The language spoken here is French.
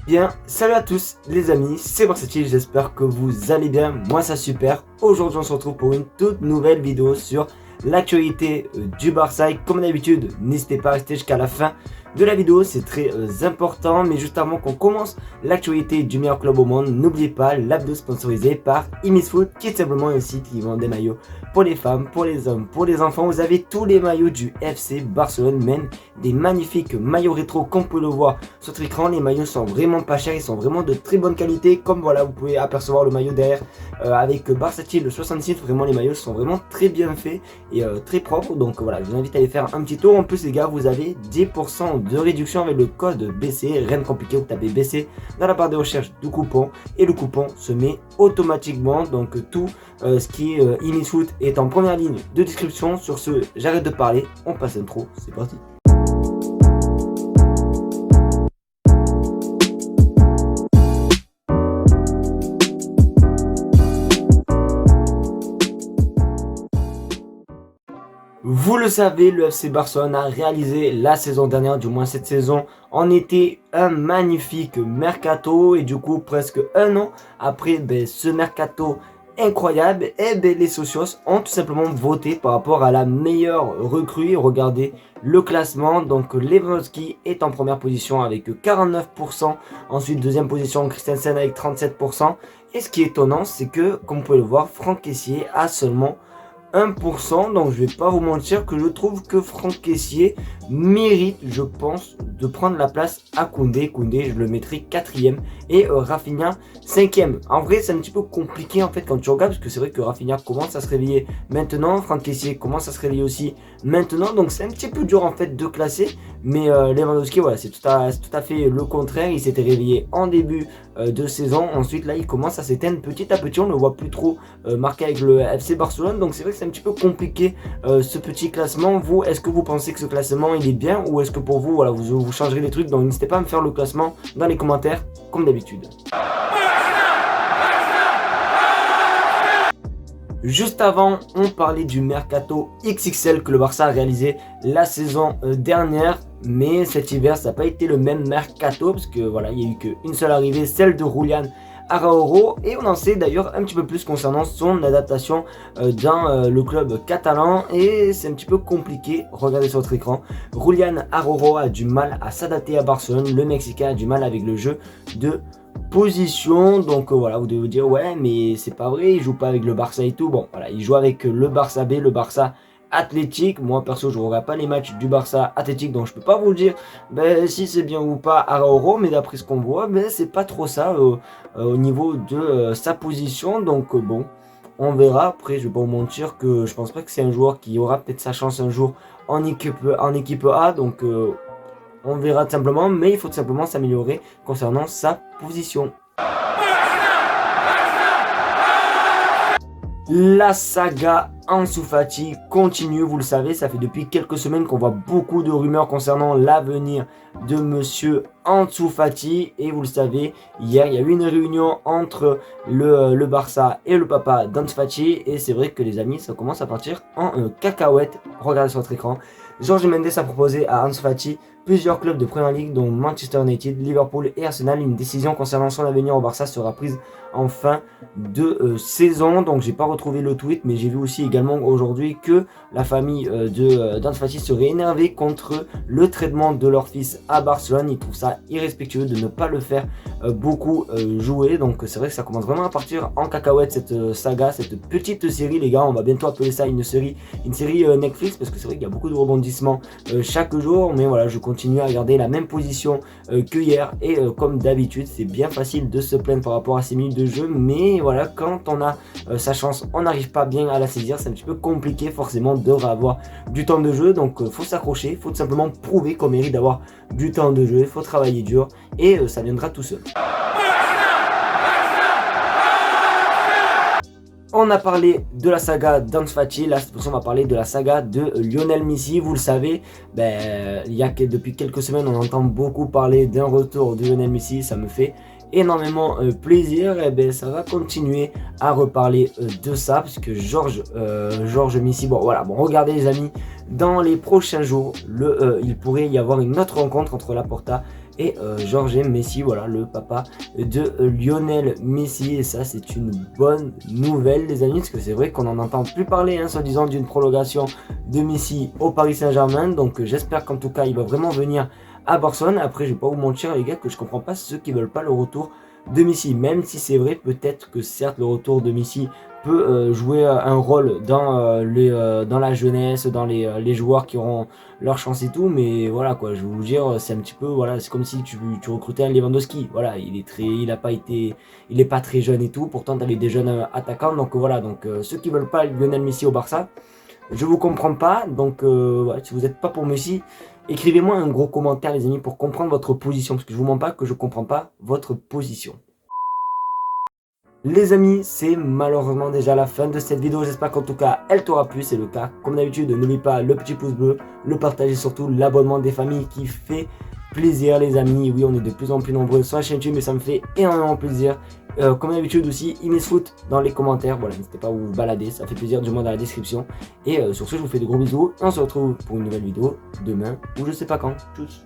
Bien, salut à tous les amis, c'est Versatile, j'espère que vous allez bien, moi ça super. Aujourd'hui on se retrouve pour une toute nouvelle vidéo sur l'actualité du Barça. Et comme d'habitude, n'hésitez pas à rester jusqu'à la fin de la vidéo, c'est très important. Mais juste avant qu'on commence l'actualité du meilleur club au monde, n'oubliez pas l'abdo sponsorisé par Imisfoot, qui est simplement un site qui vend des maillots pour les femmes, pour les hommes, pour les enfants. Vous avez tous les maillots du FC Barcelone, même des magnifiques maillots rétro comme vous pouvez le voir sur votre écran. Les maillots sont vraiment pas chers, ils sont vraiment de très bonne qualité. Comme voilà, vous pouvez apercevoir le maillot derrière avec Versatile 66. Vraiment, les maillots sont vraiment très bien faits et très propres. Donc voilà, je vous invite à aller faire un petit tour. En plus les gars, vous avez 10% de réduction avec le code BC. Rien de compliqué, vous tapez BC dans la barre de recherche du coupon et le coupon se met automatiquement. Donc tout ce qui est Imisfoot est en première ligne de description. Sur ce, j'arrête de parler, on passe l'intro, c'est parti. Vous le savez, le FC Barcelone a réalisé la saison dernière, du moins cette saison, en été un magnifique mercato. Et du coup, presque un an après ce mercato incroyable, les socios ont tout simplement voté par rapport à la meilleure recrue. Regardez le classement, donc Lewandowski est en première position avec 49%, ensuite deuxième position Christensen avec 37%. Et ce qui est étonnant, c'est que, comme vous pouvez le voir, Franck Kessié a seulement 1%, donc je vais pas vous mentir que je trouve que Franck Kessié mérite, je pense, de prendre la place à Koundé. Koundé, je le mettrai 4ème et Rafinha 5ème. En vrai, c'est un petit peu compliqué en fait quand tu regardes, parce que c'est vrai que Rafinha commence à se réveiller maintenant, Franck Kessié commence à se réveiller aussi maintenant, donc c'est un petit peu dur en fait de classer. Mais Lewandowski, voilà, c'est tout à fait le contraire. Il s'était réveillé en début de saison. Ensuite, là, il commence à s'éteindre petit à petit. On ne le voit plus trop marqué avec le FC Barcelone. Donc, c'est vrai que c'est un petit peu compliqué ce petit classement. Vous, est-ce que vous pensez que ce classement, il est bien? Ou est-ce que pour vous, voilà, vous changerez les trucs? Donc, n'hésitez pas à me faire le classement dans les commentaires, comme d'habitude. Juste avant, on parlait du mercato XXL que le Barça a réalisé la saison dernière. Mais cet hiver, ça n'a pas été le même mercato, parce que voilà, il n'y a eu qu'une seule arrivée, celle de Julián Araujo. Et on en sait d'ailleurs un petit peu plus concernant son adaptation dans le club catalan. Et c'est un petit peu compliqué, regardez sur votre écran. Julián Araujo a du mal à s'adapter à Barcelone. Le Mexicain a du mal avec le jeu de position. Donc voilà, vous devez vous dire ouais, mais c'est pas vrai, il joue pas avec le Barça et tout. Bon voilà, il joue avec le Barça B, le Barça Athletic. Moi perso, je regarde pas les matchs du Barça Athletic, donc je peux pas vous dire si c'est bien ou pas Araujo, mais d'après ce qu'on voit, c'est pas trop ça au niveau de sa position. Donc bon, on verra. Après, je vais pas vous mentir que je pense pas que c'est un joueur qui aura peut-être sa chance un jour en équipe A. Donc on verra tout simplement, mais il faut tout simplement s'améliorer concernant sa position. La saga Ansu Fati continue, vous le savez, ça fait depuis quelques semaines qu'on voit beaucoup de rumeurs concernant l'avenir de monsieur Ansu Fati. Et vous le savez, hier il y a eu une réunion entre le Barça et le papa d'Ansu Fati. Et c'est vrai que les amis, ça commence à partir en cacahuète. Regardez sur votre écran. Jorge Mendes a proposé à Ansu Fati plusieurs clubs de Premier League dont Manchester United, Liverpool et Arsenal. Une décision concernant son avenir au Barça sera prise en fin de saison. Donc j'ai pas retrouvé le tweet, mais j'ai vu aussi également aujourd'hui que la famille d'Ansu Fati serait énervée contre le traitement de leur fils à Barcelone. Ils trouvent ça irrespectueux de ne pas le faire beaucoup jouer. Donc c'est vrai que ça commence vraiment à partir en cacahuète cette saga, cette petite série les gars. On va bientôt appeler ça une série Netflix, parce que c'est vrai qu'il y a beaucoup de rebondissements chaque jour. Mais voilà, je continue à garder la même position que hier. Et comme d'habitude, c'est bien facile de se plaindre par rapport à ces minutes de jeu. Mais voilà, quand on a sa chance, on n'arrive pas bien à la saisir. C'est un petit peu compliqué forcément de avoir du temps de jeu. Donc faut s'accrocher, faut tout simplement prouver qu'on mérite d'avoir du temps de jeu. Il faut travailler dur et ça viendra tout seul. On a parlé de la saga d'Ansu Fati, là cette fois on va parler de la saga de Lionel Messi. Vous le savez, depuis quelques semaines on entend beaucoup parler d'un retour de Lionel Messi. Ça me fait énormément plaisir. Et ça va continuer à reparler de ça, parce que Georges Messi, bon regardez les amis, dans les prochains jours, il pourrait y avoir une autre rencontre entre Laporta et Jorge Messi, voilà, le papa de Lionel Messi. Et ça, c'est une bonne nouvelle, les amis, parce que c'est vrai qu'on n'en entend plus parler, hein, soi-disant d'une prolongation de Messi au Paris Saint-Germain. Donc j'espère qu'en tout cas, il va vraiment venir à Barcelone. Après, je vais pas vous mentir, les gars, que je comprends pas ceux qui veulent pas le retour de Messi. Même si c'est vrai, peut-être que certes, le retour de Messi peut jouer un rôle dans la jeunesse, dans les joueurs qui auront leur chance et tout, mais voilà quoi, je vais vous dire, c'est un petit peu, voilà, c'est comme si tu recrutais un Lewandowski, voilà, il est pas très jeune et tout, pourtant tu avais des jeunes attaquants, donc voilà, donc ceux qui veulent pas Lionel Messi au Barça, je vous comprends pas, donc ouais, si vous n'êtes pas pour Messi, écrivez-moi un gros commentaire les amis pour comprendre votre position, parce que je vous mens pas que je comprends pas votre position. Les amis, c'est malheureusement déjà la fin de cette vidéo, j'espère qu'en tout cas elle t'aura plu, c'est le cas. Comme d'habitude, n'oublie pas le petit pouce bleu, le partage et surtout l'abonnement des familles qui fait plaisir les amis. Oui, on est de plus en plus nombreux sur la chaîne YouTube, mais ça me fait énormément plaisir. Comme d'habitude aussi, Foot dans les commentaires, voilà, n'hésitez pas à vous balader, ça fait plaisir, du moins dans la description. Et sur ce, je vous fais de gros bisous, et on se retrouve pour une nouvelle vidéo demain, ou je sais pas quand. Tchuss.